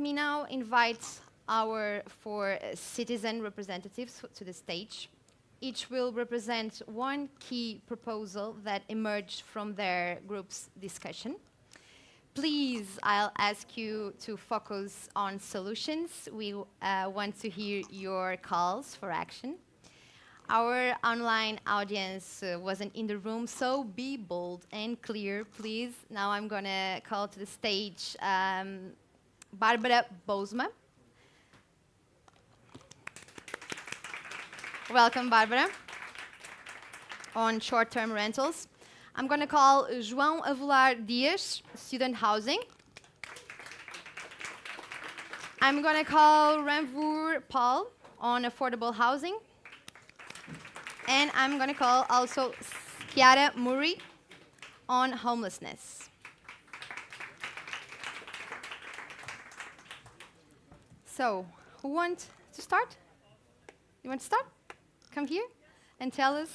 me now invite our four citizen representatives to the stage. Each will represent one key proposal that emerged from their group's discussion. Please, I'll ask you to focus on solutions. We want to hear your calls for action. Our online audience wasn't in the room, so be bold and clear, please. Now I'm going to call to the stage Barbara Bosma. Welcome, Barbara, on short-term rentals. I'm going to call João Avelar Dias, student housing. I'm going to call Ranvour Paul on affordable housing. And I'm going to call also Chiara Murray on homelessness. So, who wants to start? You want to start? Come here and tell us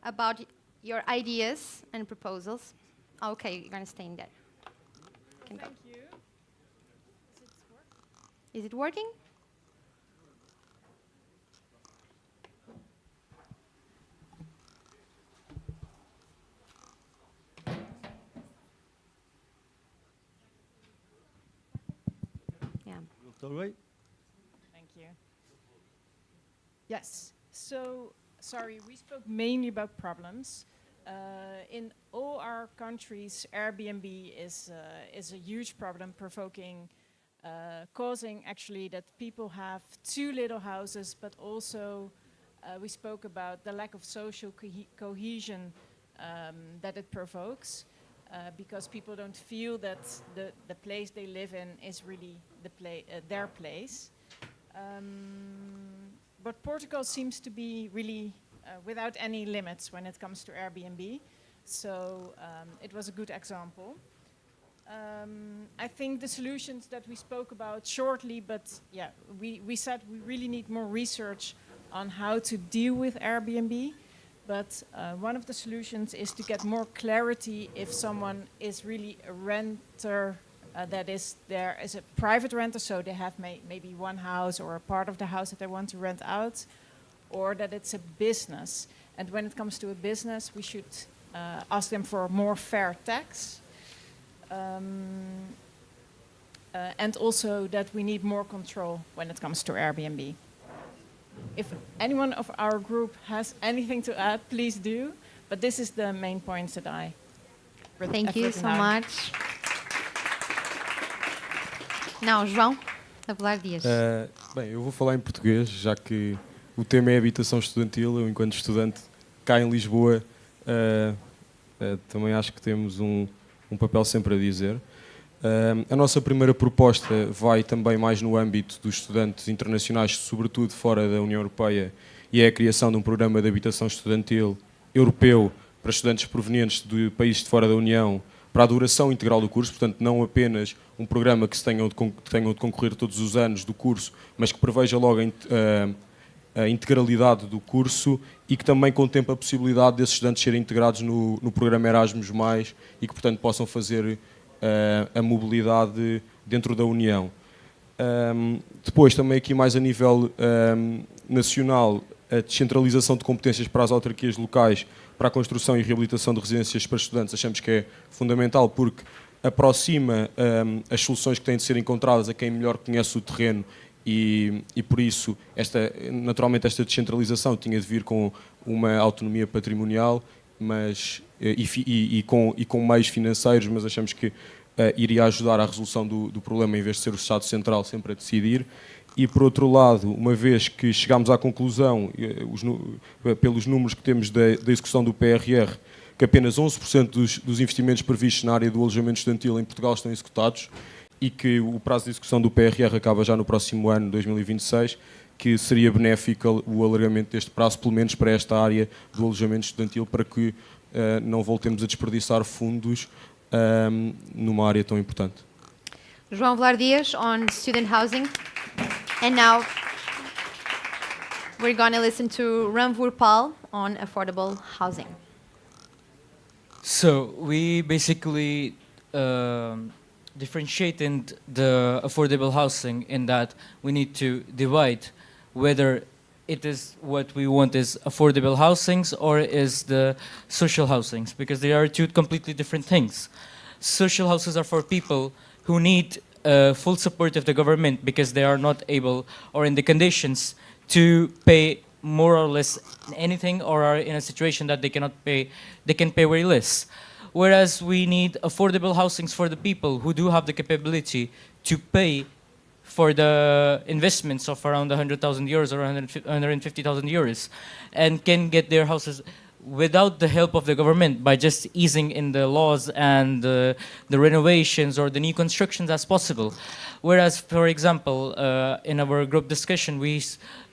about your ideas and proposals. Okay, you're going to stay in there. Can Thank go. you. Is it working? Yeah. All right. Thank you. Yes. So, sorry, we spoke mainly about problems. In all our countries, Airbnb is a huge problem, causing actually that people have too little houses, but also we spoke about the lack of social cohesion that it provokes, because people don't feel that the place they live in is really their place. But Portugal seems to be really without any limits when it comes to Airbnb. So it was a good example. I think the solutions that we spoke about shortly, but yeah, we said we really need more research on how to deal with Airbnb. But one of the solutions is to get more clarity if someone is really a renter that is there as a private renter, so they have maybe one house or a part of the house that they want to rent out, or that it's a business. And when it comes to a business, we should ask them for a more fair tax. And also that we need more control when it comes to Airbnb. If anyone of our group has anything to add, please do. But this is the main points that I Thank you so much. Now, João Avelar Dias. Bem, eu vou falar em português, já que o tema é habitação estudantil. Eu, enquanto estudante cá em Lisboa, também acho que temos um papel sempre a dizer. A nossa primeira proposta vai também mais no âmbito dos estudantes internacionais, sobretudo fora da União Europeia, e é a criação de um programa de habitação estudantil europeu para estudantes provenientes de países de fora da União, para a duração integral do curso, portanto não apenas um programa que tenham de concorrer todos os anos do curso, mas que preveja logo a integralidade do curso e que também contemple a possibilidade desses estudantes serem integrados no programa Erasmus+, e que, portanto, possam fazer a mobilidade dentro da União. Depois, também aqui mais a nível nacional, a descentralização de competências para as autarquias locais para a construção e reabilitação de residências para estudantes, achamos que é fundamental porque aproxima as soluções que têm de ser encontradas a quem melhor conhece o terreno e por isso, naturalmente, esta descentralização tinha de vir com uma autonomia patrimonial e com meios financeiros, mas achamos que iria ajudar à resolução do problema em vez de ser o Estado Central sempre a decidir. E, por outro lado, uma vez que chegámos à conclusão, pelos números que temos da execução do PRR, que apenas 11% dos investimentos previstos na área do alojamento estudantil em Portugal estão executados e que o prazo de execução do PRR acaba já no próximo ano, 2026, que seria benéfico o alargamento deste prazo, pelo menos para esta área do alojamento estudantil, para que não voltemos a desperdiçar fundos numa área tão importante. João Avelar Dias on student housing. And now we're going to listen to Ranvour Paul on affordable housing. So we basically differentiating the affordable housing in that we need to divide whether it is what we want is affordable housings or is the social housings, because they are two completely different things. Social houses are for people who need full support of the government because they are not able or in the conditions to pay more or less anything, or are in a situation that they cannot pay, they can pay very less. Whereas we need affordable housings for the people who do have the capability to pay for the investments of around 100,000 euros or 150,000 euros and can get their houses without the help of the government by just easing in the laws and the renovations or the new constructions as possible. Whereas, for example, in our group discussion, we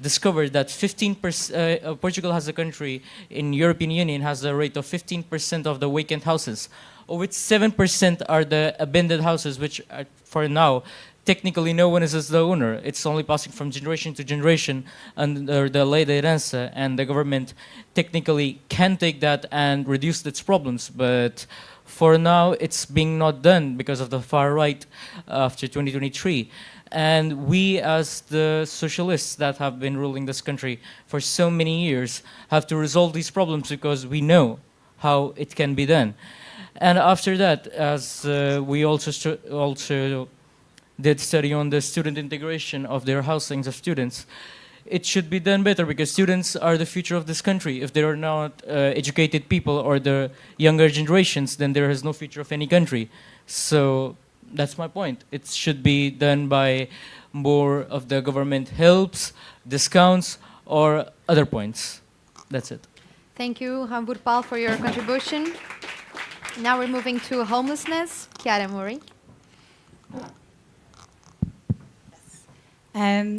discovered that 15%, Portugal as a country in European Union has a rate of 15% of the vacant houses, of which 7% are the abandoned houses, which are, for now, technically no one is as the owner. It's only passing from generation to generation under the lei de herança, and the government technically can take that and reduce its problems. But for now, it's being not done because of the far right after 2023. And we, as the socialists that have been ruling this country for so many years, have to resolve these problems because we know how it can be done. And after that, as we also did study on the student integration of their housings of students, it should be done better because students are the future of this country. If they are not educated people or the younger generations, then there is no future of any country. So that's my point. It should be done by more of the government helps, discounts, or other points. That's it. Thank you, Hamburpal, for your contribution. Now we're moving to homelessness. Chiara Murray.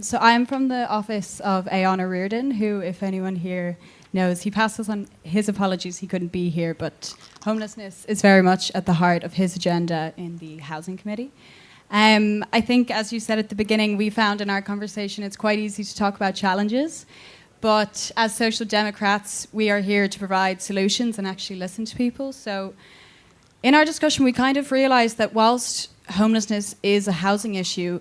So I'm from the office of Aona Reardon, who, if anyone here knows, he passes on his apologies, he couldn't be here, but homelessness is very much at the heart of his agenda in the Housing Committee. I think, as you said at the beginning, we found in our conversation it's quite easy to talk about challenges, but as social democrats, we are here to provide solutions and actually listen to people. So in our discussion, we kind of realized that whilst homelessness is a housing issue,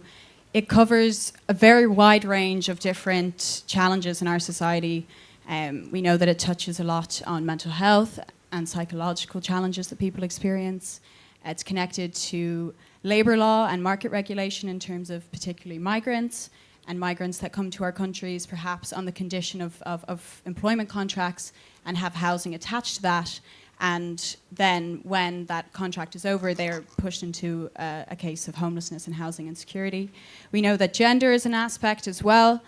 it covers a very wide range of different challenges in our society. We know that it touches a lot on mental health and psychological challenges that people experience. It's connected to labour law and market regulation in terms of particularly migrants and migrants that come to our countries perhaps on the condition of employment contracts and have housing attached to that. And then when that contract is over, they're pushed into a case of homelessness and housing insecurity. We know that gender is an aspect as well,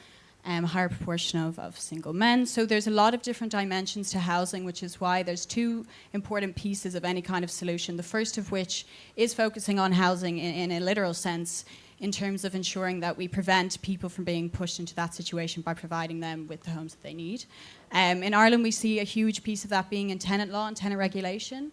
a higher proportion of single men. So there's a lot of different dimensions to housing, which is why there's two important pieces of any kind of solution. The first of which is focusing on housing in a literal sense, in terms of ensuring that we prevent people from being pushed into that situation by providing them with the homes that they need. In Ireland, we see a huge piece of that being in tenant law and tenant regulation.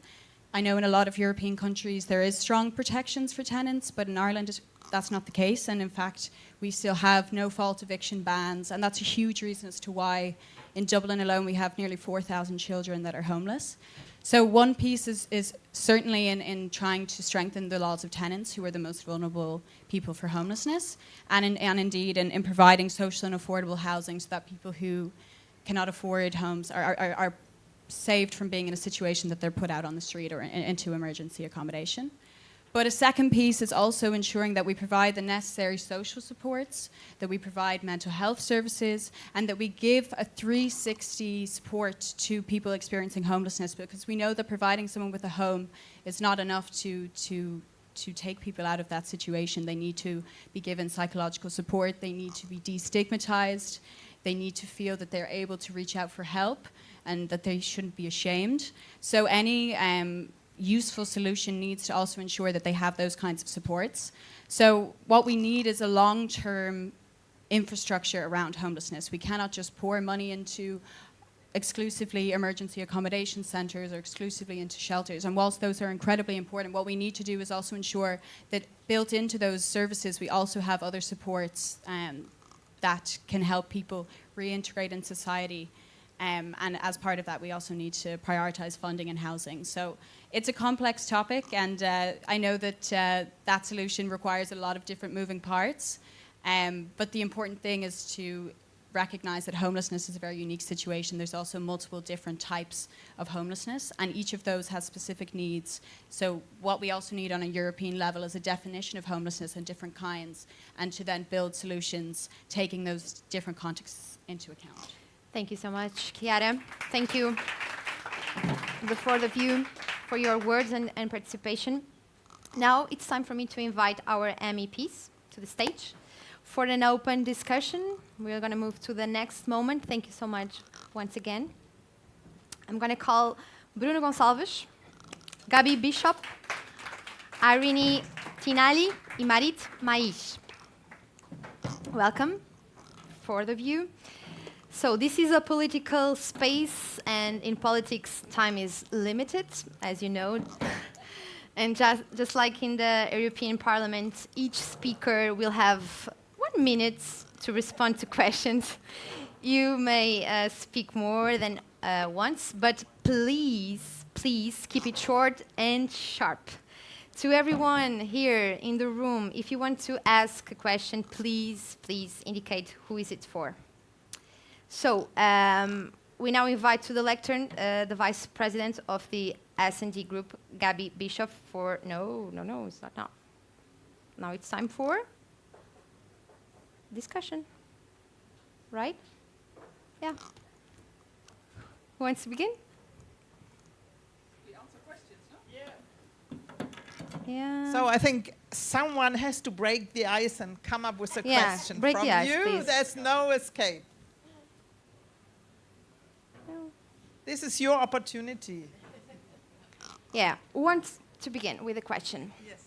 I know in a lot of European countries there is strong protections for tenants, but in Ireland that's not the case. And in fact, we still have no-fault eviction bans, and that's a huge reason as to why in Dublin alone we have nearly 4,000 children that are homeless. So one piece is certainly in trying to strengthen the laws of tenants, who are the most vulnerable people for homelessness, and indeed in providing social and affordable housing so that people who cannot afford homes are saved from being in a situation that they're put out on the street or into emergency accommodation. But a second piece is also ensuring that we provide the necessary social supports, that we provide mental health services, and that we give a 360 support to people experiencing homelessness, because we know that providing someone with a home is not enough to take people out of that situation. They need to be given psychological support, they need to be destigmatized, they need to feel that they're able to reach out for help and that they shouldn't be ashamed. So any useful solution needs to also ensure that they have those kinds of supports. So what we need is a long-term infrastructure around homelessness. We cannot just pour money into exclusively emergency accommodation centres or exclusively into shelters. And whilst those are incredibly important, what we need to do is also ensure that built into those services we also have other supports that can help people reintegrate in society And as part of that, we also need to prioritize funding and housing. So it's a complex topic, and I know that that solution requires a lot of different moving parts. But the important thing is to recognize that homelessness is a very unique situation. There's also multiple different types of homelessness, and each of those has specific needs. So what we also need on a European level is a definition of homelessness and different kinds, and to then build solutions taking those different contexts into account. Thank you so much, Chiara. Thank you, the four of you, for your words and participation. Now it's time for me to invite our MEPs to the stage for an open discussion. We're going to move to the next moment. Thank you so much once again. I'm going to call Bruno Gonçalves, Gabi Bishop, Irene Tinali, and Marit Mais. Welcome, four of you. So this is a political space, and in politics, time is limited, as you know. And just like in the European Parliament, each speaker will have 1 minute to respond to questions. You may speak more than once, but please, please keep it short and sharp. To everyone here in the room, if you want to ask a question, please, please indicate who is it for. So we now invite to the lectern the Vice President of the S&D Group, Gabi Bishop, for... No, it's not now. Now it's time for discussion, right? Yeah. Who wants to begin? We answer questions, no? Yeah. So I think someone has to break the ice and come up with a question. break From the ice, you, please. there's no escape. No. This is your opportunity. Yeah. Who wants to begin with a question? Yes.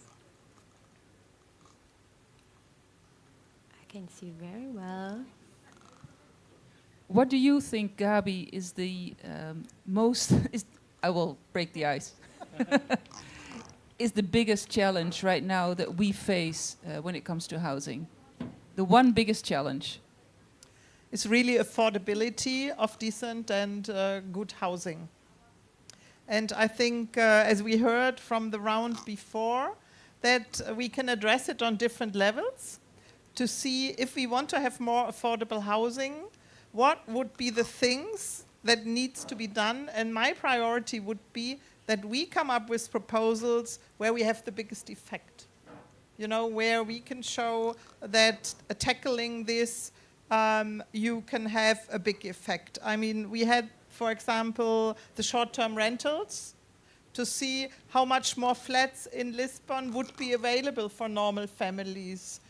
I can see very well. What do you think, Gabi, is the most, I will break the ice, is the biggest challenge right now that we face when it comes to housing? The one biggest challenge? It's really affordability of decent and good housing. And I think, as we heard from the round before, that we can address it on different levels to see if we want to have more affordable housing, what would be the things that needs to be done. And my priority would be that we come up with proposals where we have the biggest effect. You know, where we can show that tackling this, you can have a big effect. I mean, we had, for example, the short-term rentals to see how much more flats in Lisbon would be available for normal families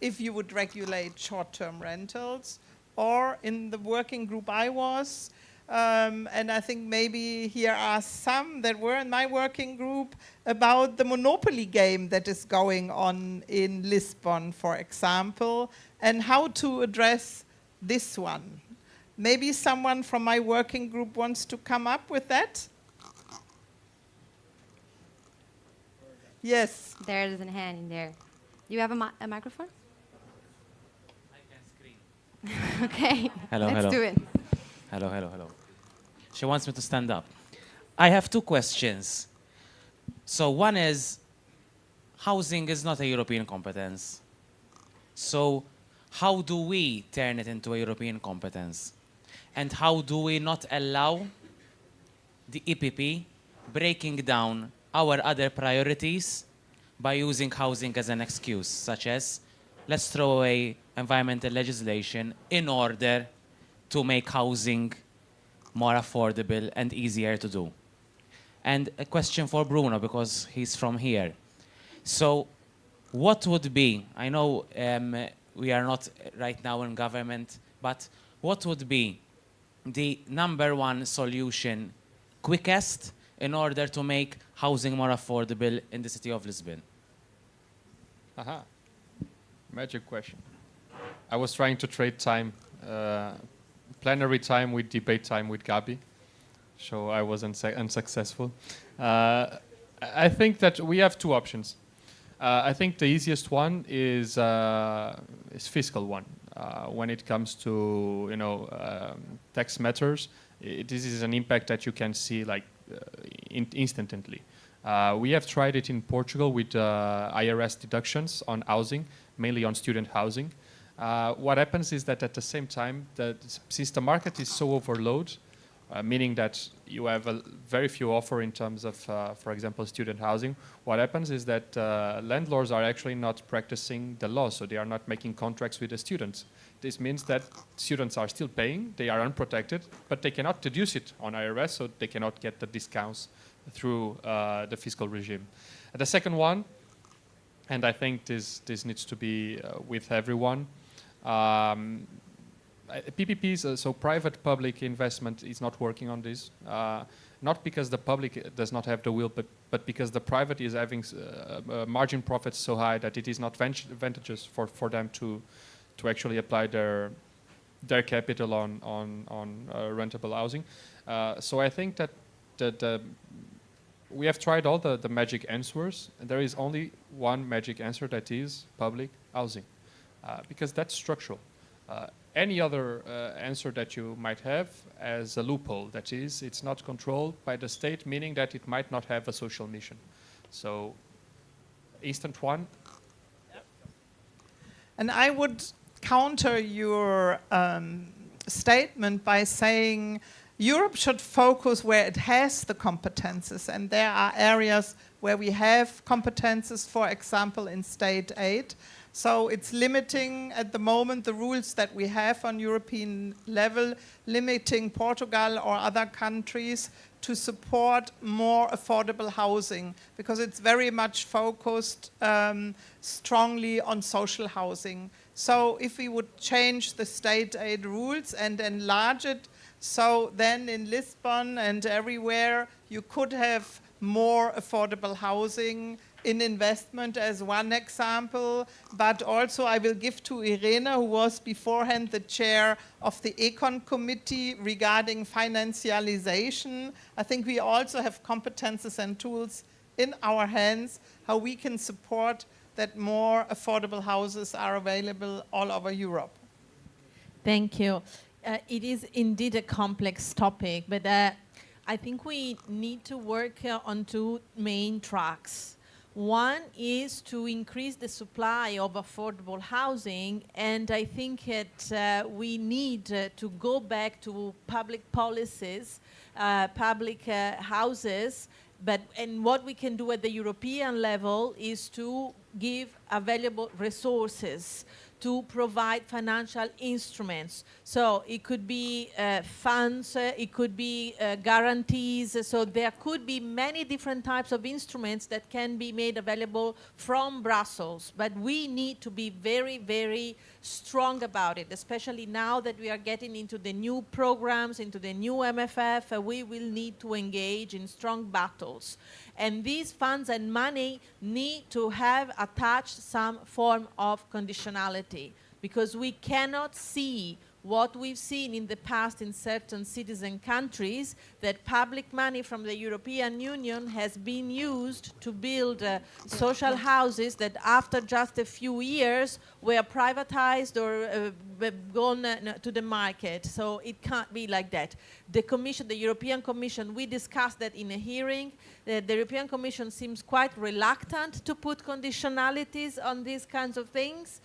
if you would regulate short-term rentals. Or in the working group I was, and I think maybe here are some that were in my working group about the monopoly game that is going on in Lisbon, for example, and how to address this one. Maybe someone from my working group wants to come up with that? Yes. There's a hand in there. Do you have a microphone? I can scream. Okay. Hello, Let's hello. do it. Hello. She wants me to stand up. I have two questions. So one is, housing is not a European competence. So how do we turn it into a European competence? And how do we not allow the EPP breaking down our other priorities by using housing as an excuse, such as let's throw away environmental legislation in order to make housing more affordable and easier to do. And a question for Bruno, because he's from here. So what would be, I know we are not right now in government, but what would be the #1 solution quickest in order to make housing more affordable in the city of Lisbon? Aha. Magic question. I was trying to trade time, plenary time with debate time with Gabi, so I was unsuccessful. I think that we have two options. I think the easiest one is fiscal one. when it comes to tax matters, this is an impact that you can see like instantly. We have tried it in Portugal with IRS deductions on housing, mainly on student housing. What happens is that at the same time, since the market is so overloaded, meaning that you have a very few offer in terms of, for example, student housing, what happens is that landlords are actually not practicing the law, so they are not making contracts with the students. This means that students are still paying, they are unprotected, but they cannot deduce it on IRS, so they cannot get the discounts through the fiscal regime. The second one, and I think this needs to be with everyone, PPPs, so private-public investment is not working on this. Not because the public does not have the will, but because the private is having margin profits so high that it is not advantageous for them to actually apply their capital on rentable housing. So I think that we have tried all the magic answers, and there is only one magic answer, that is public housing, because that's structural. Any other answer that you might have as a loophole, that is, it's not controlled by the state, meaning that it might not have a social mission. So, instant one. And I would counter your statement by saying Europe should focus where it has the competences, and there are areas where we have competences, for example, in state aid. So it's limiting at the moment the rules that we have on European level, limiting Portugal or other countries to support more affordable housing, because it's very much focused strongly on social housing. So if we would change the state aid rules and enlarge it, so then in Lisbon and everywhere you could have more affordable housing in investment as one example, but also I will give to Irene, who was beforehand the chair of the Econ committee regarding financialization. I think we also have competences and tools in our hands how we can support that more affordable houses are available all over Europe. Thank you. It is indeed a complex topic, but I think we need to work on two main tracks. One is to increase the supply of affordable housing, and I think that we need to go back to public policies, public houses, and what we can do at the European level is to give available resources to provide financial instruments. So it could be funds, it could be guarantees. So there could be many different types of instruments that can be made available from Brussels. But we need to be very, very strong about it, especially now that we are getting into the new programs, into the new MFF. We will need to engage in strong battles. And these funds and money need to have attached some form of conditionality, because we cannot see what we've seen in the past in certain citizen countries, that public money from the European Union has been used to build social houses that after just a few years were privatized or gone to the market. So it can't be like that. The Commission, the European Commission, we discussed that in a hearing. The European Commission seems quite reluctant to put conditionalities on these kinds of things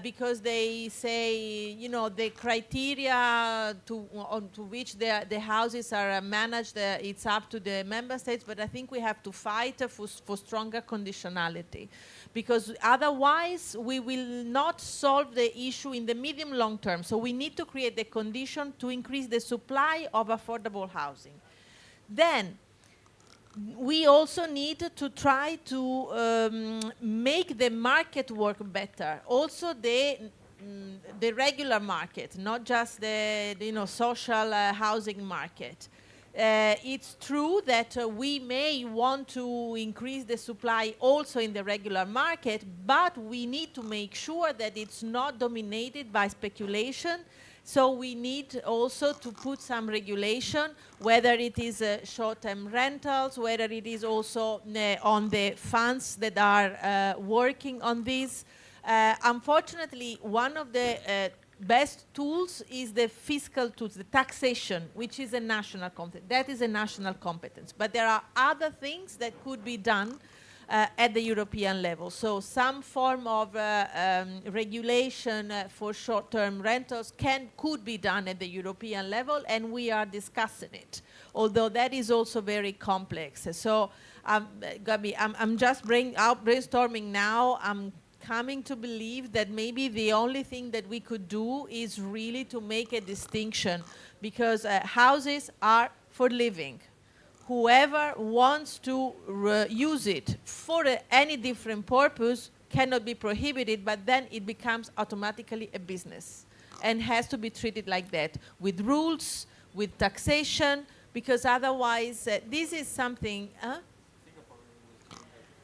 because they say, you know, the criteria to which the houses are managed, it's up to the member states, but I think we have to fight for stronger conditionality, because otherwise we will not solve the issue in the medium long term. So we need to create the condition to increase the supply of affordable housing. Then we also need to try to make the market work better. Also the regular market, not just the social housing market. It's true that we may want to increase the supply also in the regular market, but we need to make sure that it's not dominated by speculation. So we need also to put some regulation, whether it is short-term rentals, whether it is also on the funds that are working on this. Unfortunately, one of the best tools is the fiscal tools, the taxation, which is a national competence. That is a national competence. But there are other things that could be done at the European level. So some form of regulation for short-term rentals could be done at the European level, and we are discussing it, although that is also very complex. So, Gabi, I'm just brainstorming now. I'm coming to believe that maybe the only thing that we could do is really to make a distinction, because houses are for living. Whoever wants to use it for any different purpose cannot be prohibited, but then it becomes automatically a business and has to be treated like that, with rules, with taxation, because otherwise this is something...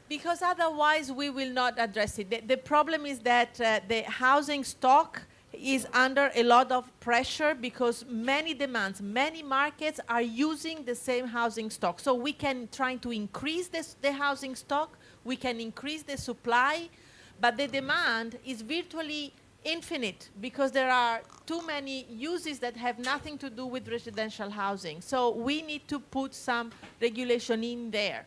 Because otherwise we will not address it. The problem is that the housing stock is under a lot of pressure because many demands, many markets are using the same housing stock. So we can try to increase the housing stock, we can increase the supply, but the demand is virtually infinite because there are too many uses that have nothing to do with residential housing. So we need to put some regulation in there.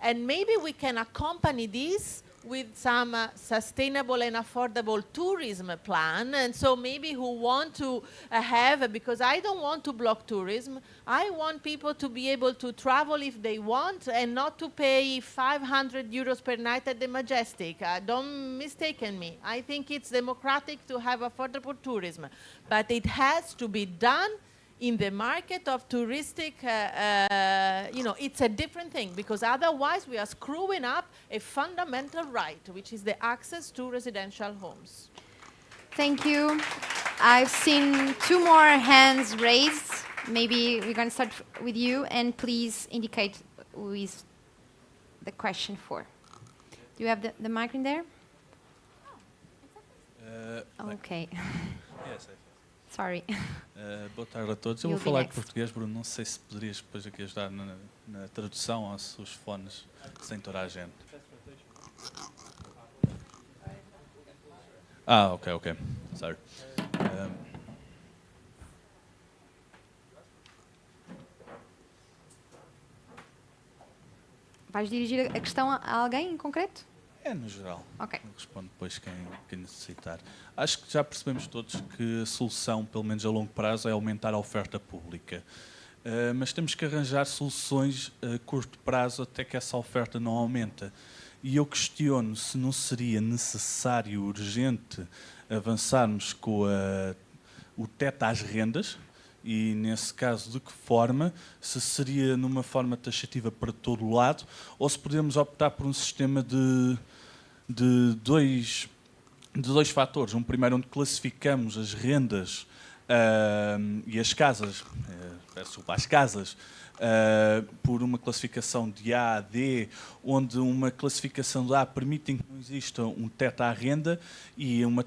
And maybe we can accompany this with some sustainable and affordable tourism plan. And so maybe who want to have, because I don't want to block tourism, I want people to be able to travel if they want and not to pay 500 euros per night at the Majestic. Don't mistaken me. I think it's democratic to have affordable tourism, but it has to be done in the market of touristic, it's a different thing, because otherwise we are screwing up a fundamental right, which is the access to residential homes. Thank you. I've seen 2 more hands raised. Maybe we're going to start with you, and please indicate who is the question for. Do you have the mic in there? Okay. Yes, Sorry. Boa tarde a todos. Eu vou falar em português, Bruno. Não sei se poderias depois aqui ajudar na tradução aos seus fones, sem toda a gente. Ok. Sorry. Vais dirigir a questão a alguém em concreto? É no geral. Ok. Eu respondo depois quem necessitar. Acho que já percebemos todos que a solução, pelo menos a longo prazo, é aumentar a oferta pública. Mas temos que arranjar soluções a curto prazo até que essa oferta não aumenta. E eu questiono se não seria necessário, urgente, avançarmos com o teto às rendas, e nesse caso de que forma, se seria numa forma taxativa para todo o lado, ou se podemos optar por um sistema de dois fatores. Um primeiro onde classificamos as rendas e as casas, as casas, por uma classificação de A a D, onde uma classificação de A permite que não exista um teto à renda e uma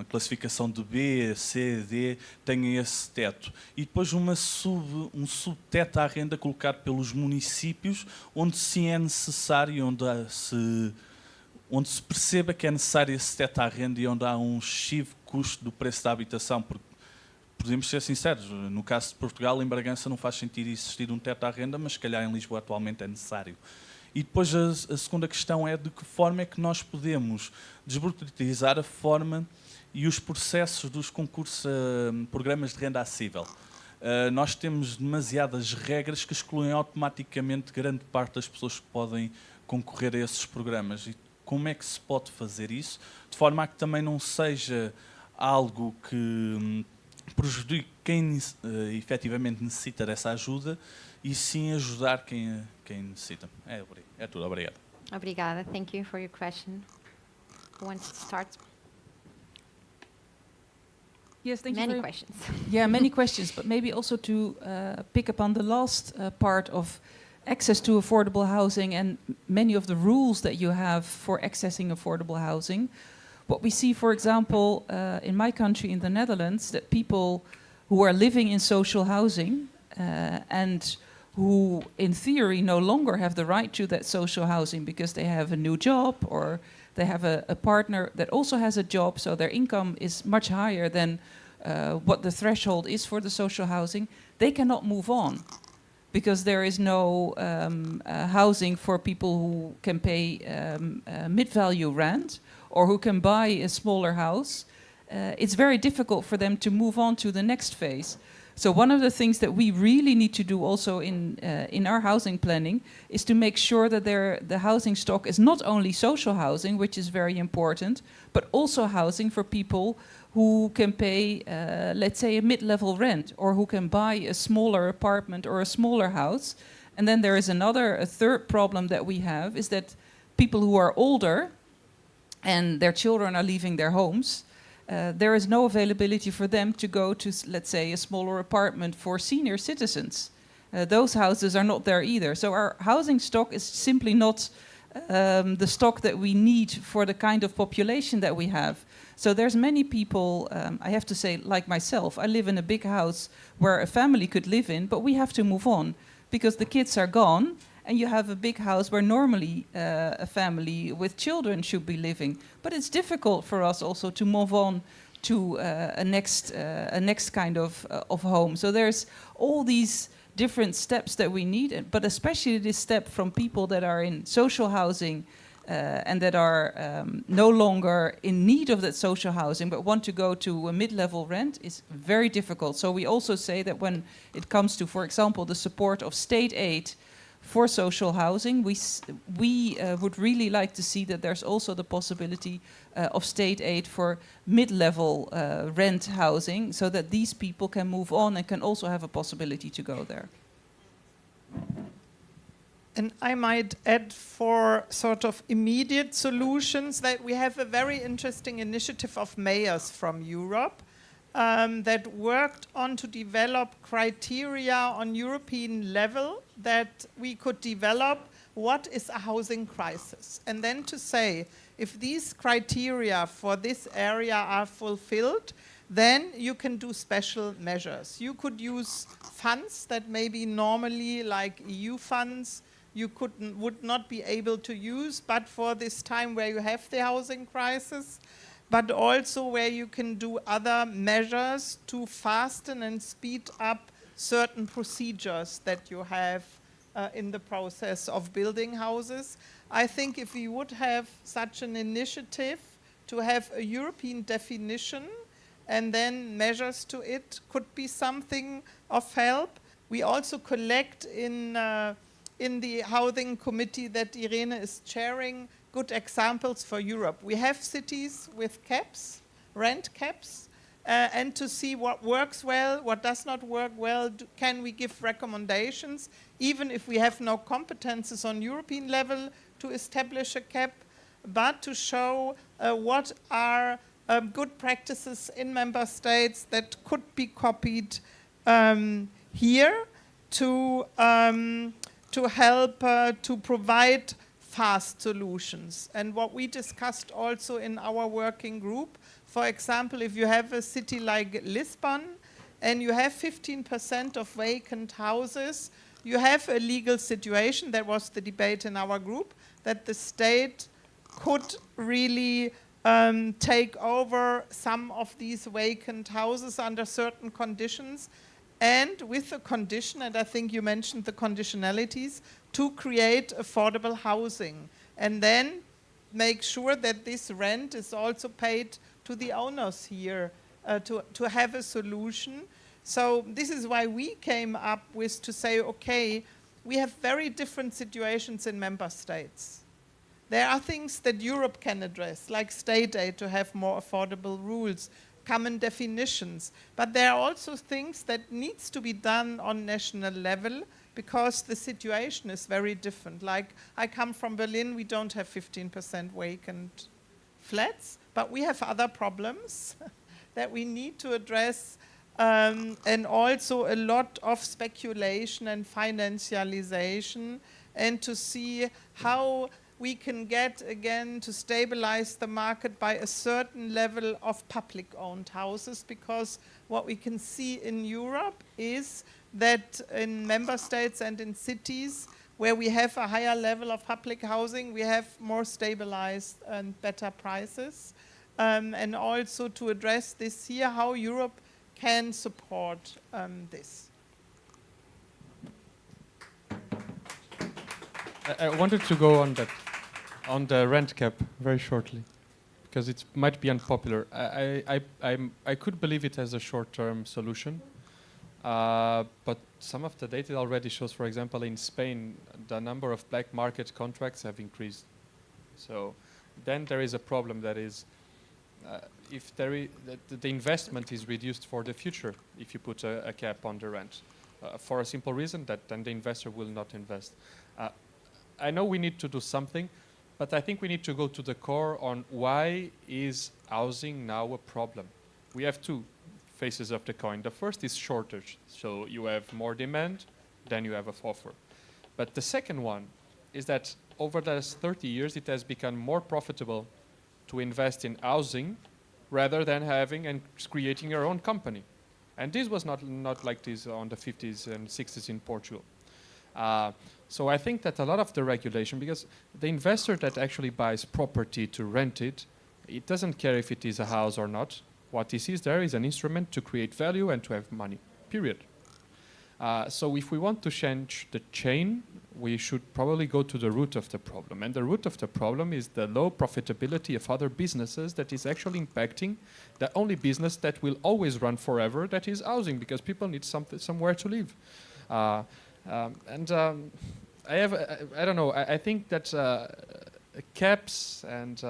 classificação de B, C, D tenha esse teto. E depois um subteto à renda colocado pelos municípios, onde sim é necessário, onde se perceba que é necessário esse teto à renda e onde há um excessivo custo do preço da habitação, porque podemos ser sinceros, no caso de Portugal, em Bragança não faz sentido existir um teto à renda, mas se calhar em Lisboa atualmente é necessário. E depois a segunda questão é de que forma é que nós podemos desburocratizar a forma e os processos dos concursos a programas de renda acessível. Nós temos demasiadas regras que excluem automaticamente grande parte das pessoas que podem concorrer a esses programas. E como é que se pode fazer isso de forma a que também não seja algo que prejudique quem efetivamente necessita dessa ajuda e sim ajudar quem necessita. É tudo. Obrigado. Obrigada. Thank you for your question. Who wants to start? Yes, thank Many you. questions. Yeah, many questions, but maybe also to pick up on the last part of access to affordable housing and many of the rules that you have for accessing affordable housing. What we see, for example, in my country, in the Netherlands, that people who are living in social housing and who, in theory, no longer have the right to that social housing because they have a new job or they have a partner that also has a job, so their income is much higher than what the threshold is for the social housing, they cannot move on because there is no housing for people who can pay mid-value rent or who can buy a smaller house. It's very difficult for them to move on to the next phase. So one of the things that we really need to do also in our housing planning is to make sure that the housing stock is not only social housing, which is very important, but also housing for people who can pay, let's say, a mid-level rent, or who can buy a smaller apartment or a smaller house. And then there is a third problem that we have, is that people who are older and their children are leaving their homes, there is no availability for them to go to, let's say, a smaller apartment for senior citizens. Those houses are not there either. So our housing stock is simply not the stock that we need for the kind of population that we have. So there's many people, I have to say, like myself, I live in a big house where a family could live in, but we have to move on because the kids are gone, and you have a big house where normally a family with children should be living. But it's difficult for us also to move on to a next kind of home. So there's all these different steps that we need, but especially this step from people that are in social housing and that are no longer in need of that social housing but want to go to a mid-level rent is very difficult. So we also say that when it comes to, for example, the support of state aid for social housing, we would really like to see that there's also the possibility of state aid for mid-level rent housing, so that these people can move on and can also have a possibility to go there. And I might add, for sort of immediate solutions, that we have a very interesting initiative of mayors from Europe that worked on to develop criteria on European level that we could develop what is a housing crisis. And then to say, if these criteria for this area are fulfilled, then you can do special measures. You could use funds that maybe normally, like EU funds, you would not be able to use, but for this time where you have the housing crisis, but also where you can do other measures to fasten and speed up certain procedures that you have in the process of building houses. I think if we would have such an initiative to have a European definition and then measures to it could be something of help. We also collect in the housing committee that Irene is chairing good examples for Europe. We have cities with caps, rent caps, and to see what works well, what does not work well, can we give recommendations, even if we have no competences on European level to establish a cap, but to show what are good practices in member states that could be copied here to help to provide fast solutions. And what we discussed also in our working group, for example, if you have a city like Lisbon and you have 15% of vacant houses, you have a legal situation, that was the debate in our group, that the state could really take over some of these vacant houses under certain conditions, and with the condition, and I think you mentioned the conditionalities, to create affordable housing, and then make sure that this rent is also paid to the owners here to have a solution. So this is why we came up with to say, okay, we have very different situations in member states. There are things that Europe can address, like state aid to have more affordable rules, common definitions. But there are also things that needs to be done on national level because the situation is very different. Like, I come from Berlin, we don't have 15% vacant flats, but we have other problems that we need to address, and also a lot of speculation and financialization, and to see how we can get, again, to stabilize the market by a certain level of public-owned houses, because what we can see in Europe is that in member states and in cities, where we have a higher level of public housing, we have more stabilized and better prices. And also to address this here, how Europe can support this. I wanted to go on that, on the rent cap very shortly, because it might be unpopular. I could believe it as a short-term solution, but some of the data already shows, for example, in Spain, the number of black market contracts have increased. So then there is a problem that is, if the investment is reduced for the future, if you put a cap on the rent, for a simple reason that then the investor will not invest. I know we need to do something, but I think we need to go to the core on why is housing now a problem. We have two faces of the coin. The first is shortage. So you have more demand than you have of offer. But the second one is that over the last 30 years, it has become more profitable to invest in housing rather than having and creating your own company. And this was not like this on the 50s and 60s in Portugal. So I think that a lot of the regulation, because the investor that actually buys property to rent it, it doesn't care if it is a house or not. What he sees there is an instrument to create value and to have money, period. So if we want to change the chain, we should probably go to the root of the problem. And the root of the problem is the low profitability of other businesses that is actually impacting the only business that will always run forever, that is housing, because people need somewhere to live. I don't know, I think that caps and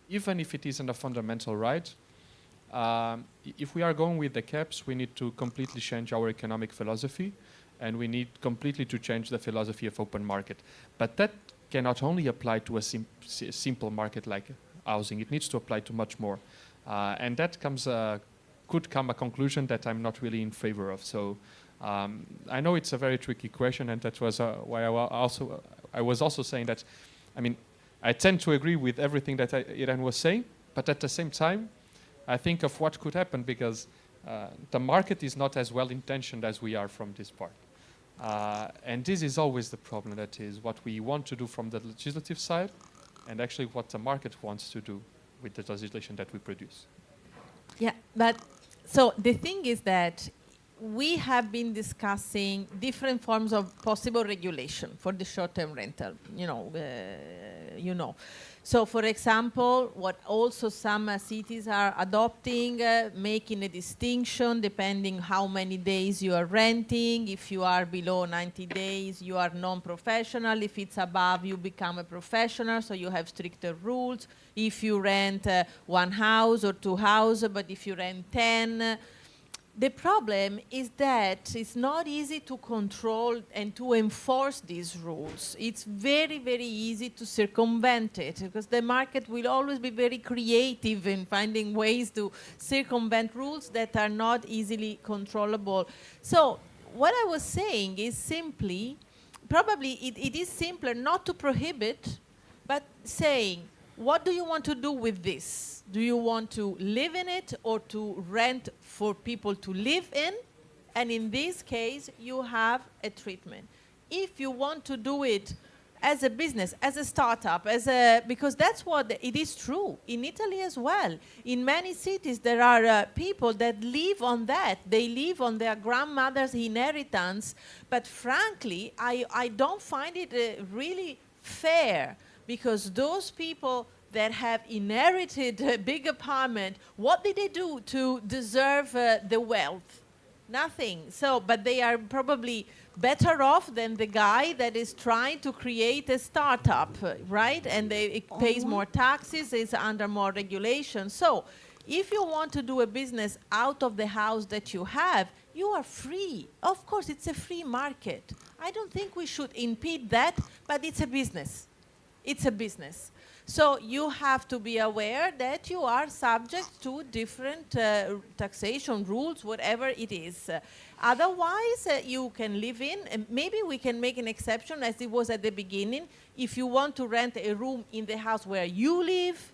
even if it isn't a fundamental right, if we are going with the caps, we need to completely change our economic philosophy, and we need completely to change the philosophy of open market. But that cannot only apply to a simple market like housing. It needs to apply to much more. And that could come a conclusion that I'm not really in favor of. So I know it's a very tricky question, and that was why I was also saying that, I mean, I tend to agree with everything that Irene was saying, but at the same time, I think of what could happen, because the market is not as well intentioned as we are from this part. And this is always the problem, that is what we want to do from the legislative side and actually what the market wants to do with the legislation that we produce. Yeah, but so the thing is that we have been discussing different forms of possible regulation for the short-term rental, you know. So, for example, what also some cities are adopting, making a distinction depending how many days you are renting. If you are below 90 days, you are non-professional. If it's above, you become a professional, so you have stricter rules. If you rent one house or two houses, but if you rent 10, the problem is that it's not easy to control and to enforce these rules. It's very, very easy to circumvent it, because the market will always be very creative in finding ways to circumvent rules that are not easily controllable. So what I was saying is simply, probably it is simpler not to prohibit, but saying, what do you want to do with this? Do you want to live in it or to rent for people to live in? And in this case, you have a treatment. If you want to do it as a business, as a startup, because that's what it is true in Italy as well. In many cities, there are people that live on that. They live on their grandmother's inheritance. But frankly, I don't find it really fair, because those people that have inherited a big apartment, what did they do to deserve the wealth? Nothing. So, but they are probably better off than the guy that is trying to create a startup, right? And it pays more taxes, is under more regulation. So, if you want to do a business out of the house that you have, you are free. Of course, it's a free market. I don't think we should impede that, but it's a business. It's a business. So you have to be aware that you are subject to different taxation rules, whatever it is. Otherwise, you can live in, and maybe we can make an exception, as it was at the beginning. If you want to rent a room in the house where you live,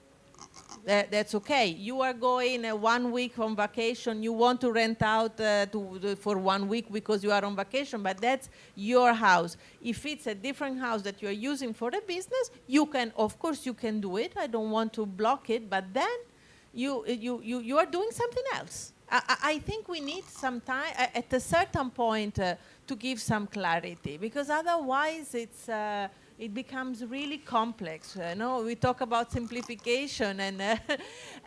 That's okay. You are going 1 week on vacation. You want to rent out for 1 week because you are on vacation, but that's your house. If it's a different house that you are using for a business, you can, of course, you can do it. I don't want to block it, but then you are doing something else. I think we need some time at a certain point to give some clarity, because otherwise it becomes really complex. No, we talk about simplification, and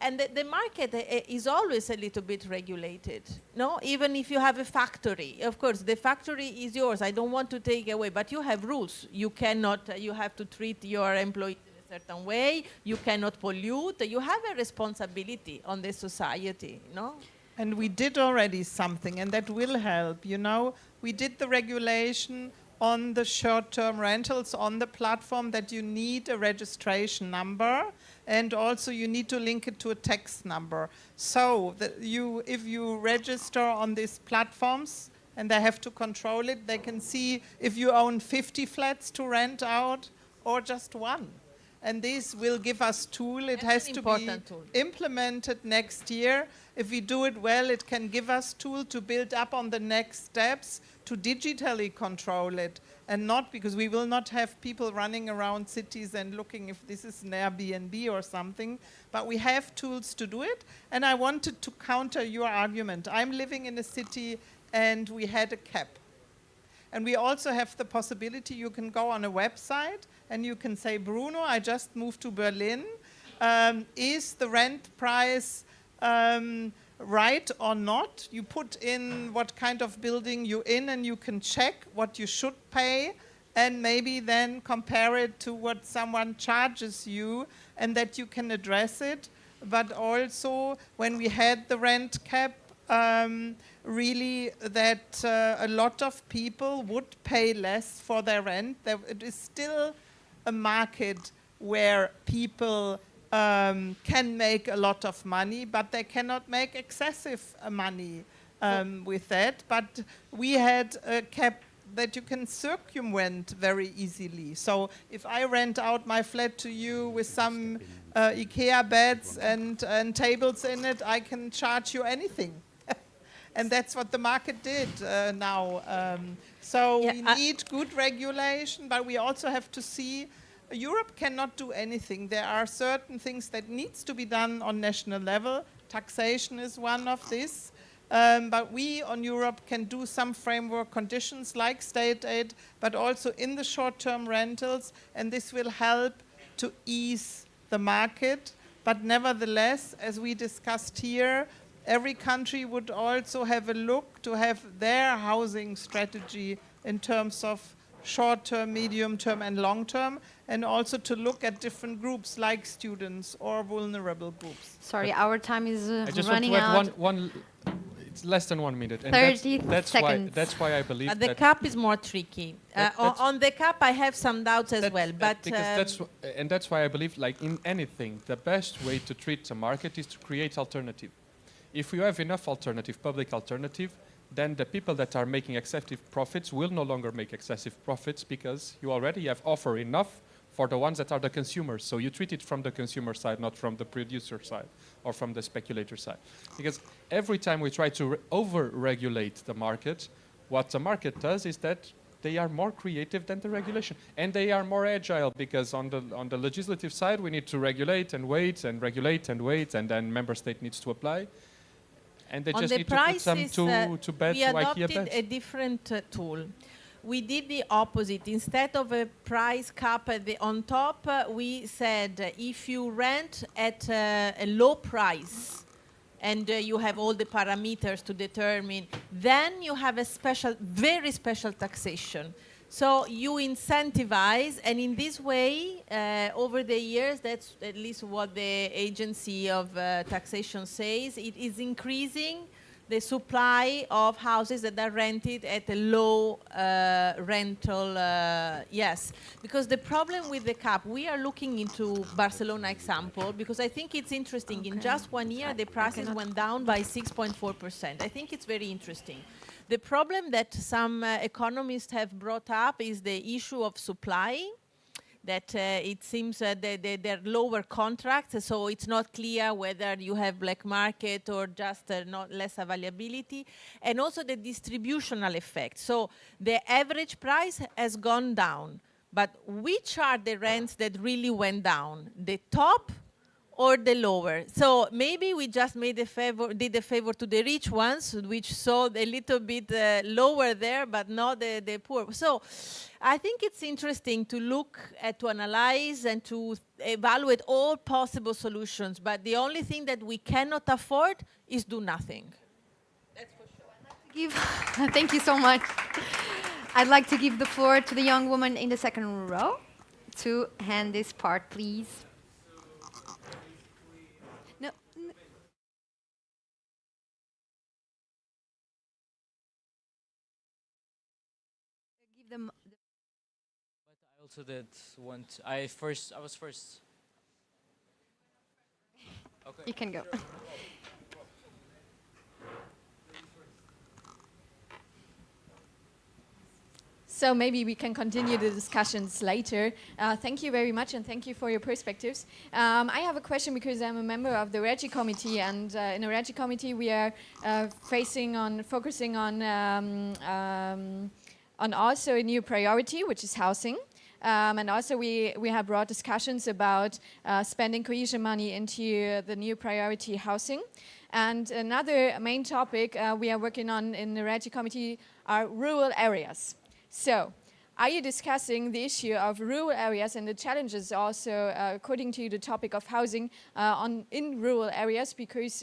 and the market is always a little bit regulated. No, even if you have a factory, of course, the factory is yours. I don't want to take away, but you have rules. You cannot. You have to treat your employees in a certain way. You cannot pollute. You have a responsibility on the society. No. And we did already something, and that will help. You know, we did the regulation on the short-term rentals on the platform that you need a registration number, and also you need to link it to a tax number. So that if you register on these platforms, and they have to control it, they can see if you own 50 flats to rent out or just one. And this will give us tool. It has to be implemented next year. If we do it well, it can give us tool to build up on the next steps to digitally control it, and not because we will not have people running around cities and looking if this is an Airbnb or something, but we have tools to do it. And I wanted to counter your argument. I'm living in a city and we had a cap. And we also have the possibility, you can go on a website and you can say, Bruno, I just moved to Berlin. Is the rent price right or not? You put in what kind of building you're in, and you can check what you should pay, and maybe then compare it to what someone charges you, and that you can address it. But also, when we had the rent cap, really that a lot of people would pay less for their rent. It is still a market where people can make a lot of money, but they cannot make excessive money with that. But we had a cap that you can circumvent very easily. So if I rent out my flat to you with some IKEA beds and tables in it, I can charge you anything. And that's what the market did now. So we need good regulation, but we also have to see Europe cannot do anything. There are certain things that needs to be done on national level. Taxation is one of this. But we on Europe can do some framework conditions like state aid, but also in the short-term rentals, and this will help to ease the market. But nevertheless, as we discussed here, every country would also have a look to have their housing strategy in terms of short-term, medium-term, and long-term, and also to look at different groups like students or vulnerable groups. Sorry, our time is I just running want to out. add one. It's less than 1 minute. And 30 that's seconds. That's why I believe The that cap is more tricky. On the cap, I have some doubts as well. But that's why I believe, like in anything, the best way to treat the market is to create alternative. If you have enough alternative, public alternative, then the people that are making excessive profits will no longer make excessive profits, because you already have offer enough for the ones that are the consumers. So you treat it from the consumer side, not from the producer side or from the speculator side. Because every time we try to over-regulate the market, what the market does is that they are more creative than the regulation. And they are more agile, because on the legislative side, we need to regulate and wait and regulate and wait, and then member state needs to apply. And they just need to put some to bed we to IKEA adopted beds. a different tool. We did the opposite. Instead of a price cap on top, we said if you rent at a low price and you have all the parameters to determine, then you have a special, very special taxation. So you incentivize, and in this way, over the years, that's at least what the agency of taxation says, it is increasing the supply of houses that are rented at a low rental, yes. Because the problem with the cap, we are looking into Barcelona example, because I think it's interesting. In just 1 year, the prices went down by 6.4%. I think it's very interesting. The problem that some economists have brought up is the issue of supply. that it seems that they're lower contracts, so it's not clear whether you have black market or just not less availability, and also the distributional effect. So the average price has gone down, but which are the rents that really went down? The top or the lower? So maybe we just did a favor to the rich ones, which sold a little bit lower there, but not the poor. So I think it's interesting to look at, to analyze and to evaluate all possible solutions. But the only thing that we cannot afford is do nothing. That's for sure. Thank you so much. I'd like to give the floor to the young woman in the second row to hand this part, please. No. Give them. But I also did want. I was first. Okay. You can go. So maybe we can continue the discussions later. Thank you very much, and thank you for your perspectives. I have a question because I'm a member of the REGI committee, and in the REGI committee we are focusing on also a new priority, which is housing. And also we have broad discussions about spending cohesion money into the new priority housing. And another main topic we are working on in the REGI committee are rural areas. So, are you discussing the issue of rural areas and the challenges also according to the topic of housing in rural areas? Because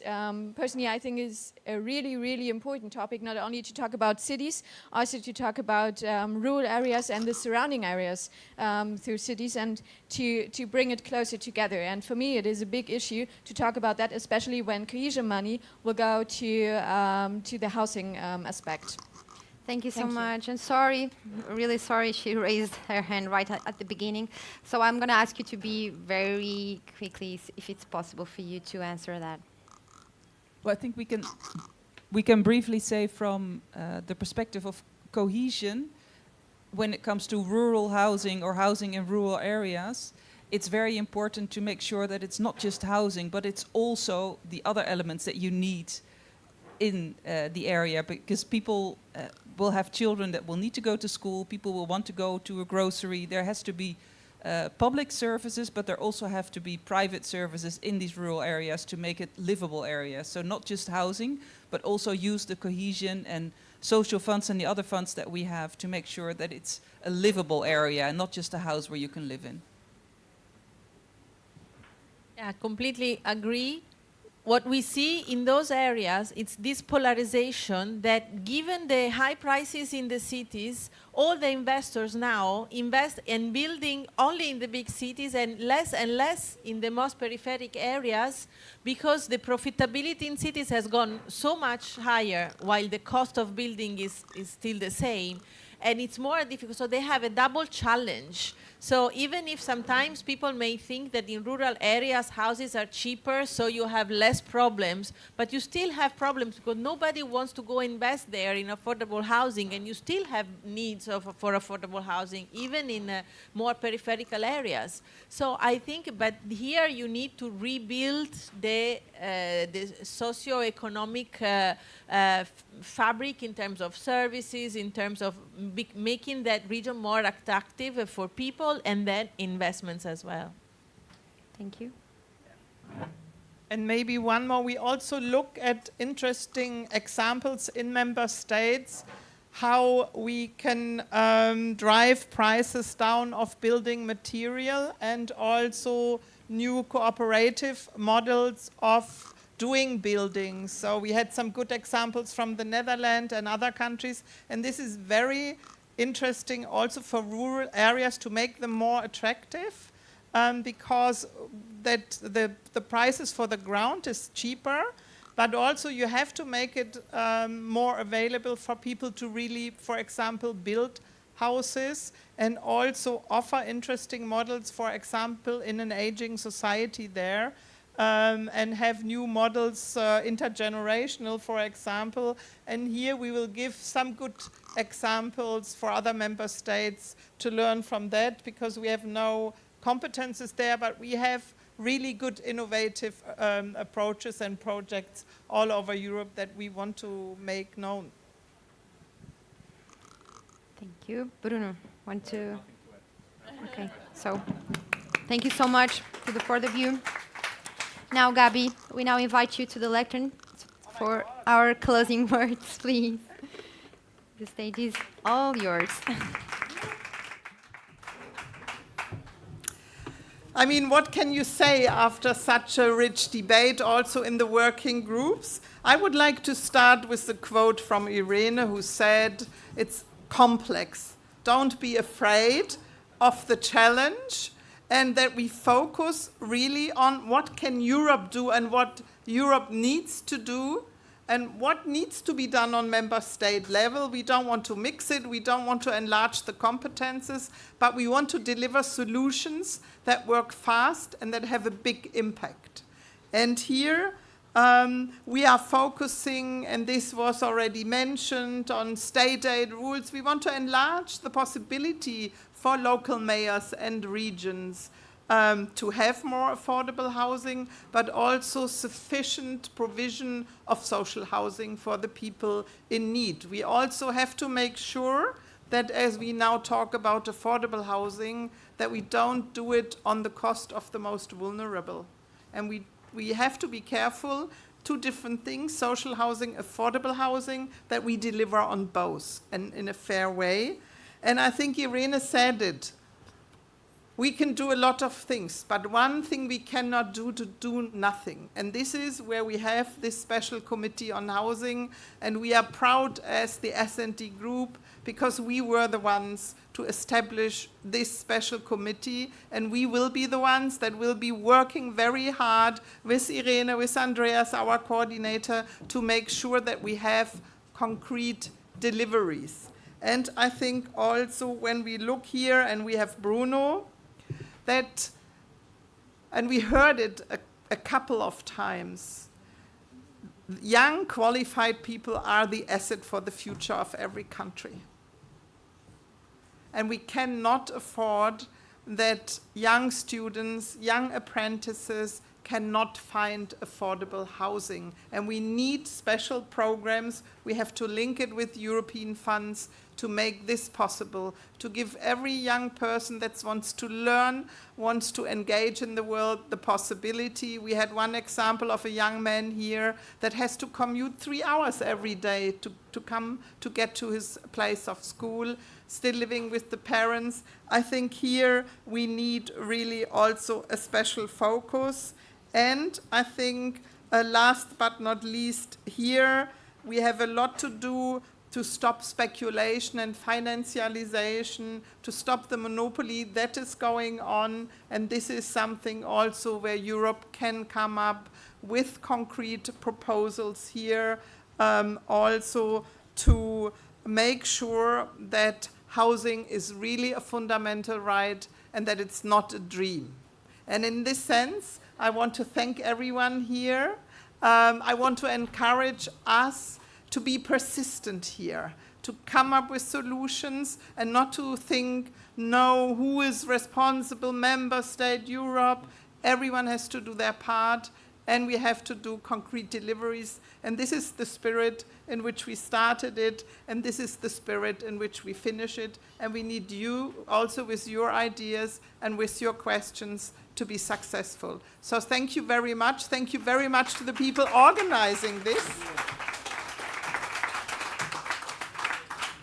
personally I think it's a really, really important topic, not only to talk about cities, also to talk about rural areas and the surrounding areas through cities, and to bring it closer together. And for me it is a big issue to talk about that, especially when cohesion money will go to the housing aspect. Thank you so much. And sorry, really sorry, she raised her hand right at the beginning. So I'm going to ask you to be very quickly, if it's possible for you to answer that. Well, I think we can briefly say from the perspective of cohesion, when it comes to rural housing or housing in rural areas, it's very important to make sure that it's not just housing, but it's also the other elements that you need in the area, because people will have children that will need to go to school, people will want to go to a grocery. There has to be public services, but there also have to be private services in these rural areas to make it livable areas. So not just housing, but also use the cohesion and social funds and the other funds that we have to make sure that it's a livable area and not just a house where you can live in. Yeah, completely agree. What we see in those areas, it's this polarization that given the high prices in the cities, all the investors now invest in building only in the big cities and less in the most peripheric areas, because the profitability in cities has gone so much higher while the cost of building is still the same. And it's more difficult, so they have a double challenge. So even if sometimes people may think that in rural areas houses are cheaper, so you have less problems, but you still have problems because nobody wants to go invest there in affordable housing, and you still have needs for affordable housing, even in more peripheral areas. So I think, but here you need to rebuild the socio-economic fabric in terms of services, in terms of making that region more attractive for people, and then investments as well. Thank you. And maybe one more, we also look at interesting examples in member states, how we can drive prices down of building material, and also new cooperative models of doing buildings. So we had some good examples from the Netherlands and other countries, and this is very interesting also for rural areas to make them more attractive, because that the prices for the ground is cheaper, but also you have to make it more available for people to really, for example, build houses, and also offer interesting models, for example, in an aging society there, and have new models, intergenerational, for example. And here we will give some good examples for other member states to learn from that, because we have no competences there, but we have really good innovative approaches and projects all over Europe that we want to make known. Thank you. Bruno, want to? Okay, so thank you so much to the four of you. Now, Gabi, we now invite you to the lectern for our closing words, please. The stage is all yours. I mean, what can you say after such a rich debate, also in the working groups? I would like to start with the quote from Irene, who said, it's complex. Don't be afraid of the challenge, and that we focus really on what can Europe do and what Europe needs to do and what needs to be done on member state level. We don't want to mix it, we don't want to enlarge the competences, but we want to deliver solutions that work fast and that have a big impact. And here we are focusing, and this was already mentioned, on state aid rules. We want to enlarge the possibility for local mayors and regions to have more affordable housing, but also sufficient provision of social housing for the people in need. We also have to make sure that as we now talk about affordable housing, that we don't do it on the cost of the most vulnerable. And we have to be careful, two different things, social housing, affordable housing, that we deliver on both and in a fair way. And I think Irene said it. We can do a lot of things, but one thing we cannot do to do nothing. And this is where we have this special committee on housing, and we are proud as the S&D group because we were the ones to establish this special committee, and we will be the ones that will be working very hard with Irene, with Andreas, our coordinator, to make sure that we have concrete deliveries. And I think also when we look here, and we have Bruno, that, and we heard it a couple of times, young qualified people are the asset for the future of every country. And we cannot afford that young students, young apprentices cannot find affordable housing. And we need special programs. We have to link it with European funds to make this possible, to give every young person that wants to learn, wants to engage in the world, the possibility. We had one example of a young man here that has to commute 3 hours every day to come to get to his place of school, still living with the parents. I think here we need really also a special focus. And I think last but not least, here we have a lot to do to stop speculation and financialization, to stop the monopoly that is going on. And this is something also where Europe can come up with concrete proposals here, also to make sure that housing is really a fundamental right and that it's not a dream. And in this sense, I want to thank everyone here. I want to encourage us to be persistent here, to come up with solutions and not to think, no, who is responsible, member state, Europe. Everyone has to do their part, and we have to do concrete deliveries. And this is the spirit in which we started it, and this is the spirit in which we finish it. And we need you also with your ideas and with your questions to be successful. So thank you very much. Thank you very much to the people organizing this.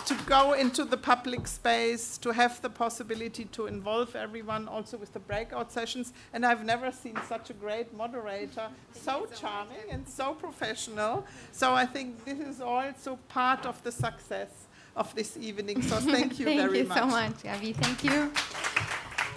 To go into the public space, to have the possibility to involve everyone also with the breakout sessions. And I've never seen such a great moderator, so charming and so professional. So I think this is also part of the success of this evening. So thank you very much. Thank you so much, Gabi. Thank you.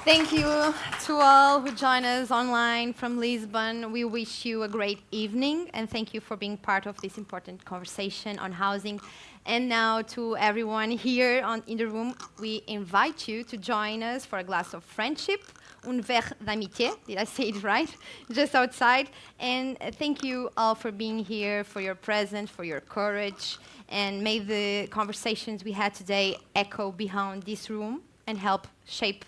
Thank you to all who join us online from Lisbon. We wish you a great evening, and thank you for being part of this important conversation on housing. And now to everyone here in the room, we invite you to join us for a glass of friendship un verre d'amitié. Did I say it right? Just outside. And thank you all for being here, for your presence, for your courage. And may the conversations we had today echo behind this room and help shape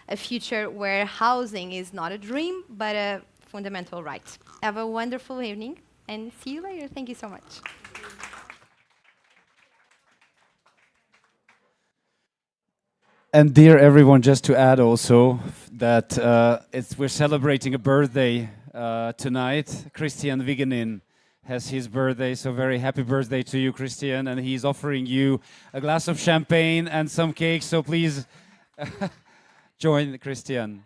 a future where housing is not a dream, but a fundamental right. Have a wonderful evening, and see you later. Thank you so much. And dear everyone, just to add also that we're celebrating a birthday tonight. Christian Vigenin has his birthday, so very happy birthday to you, Christian. And he's offering you a glass of champagne and some cake, so please join Christian.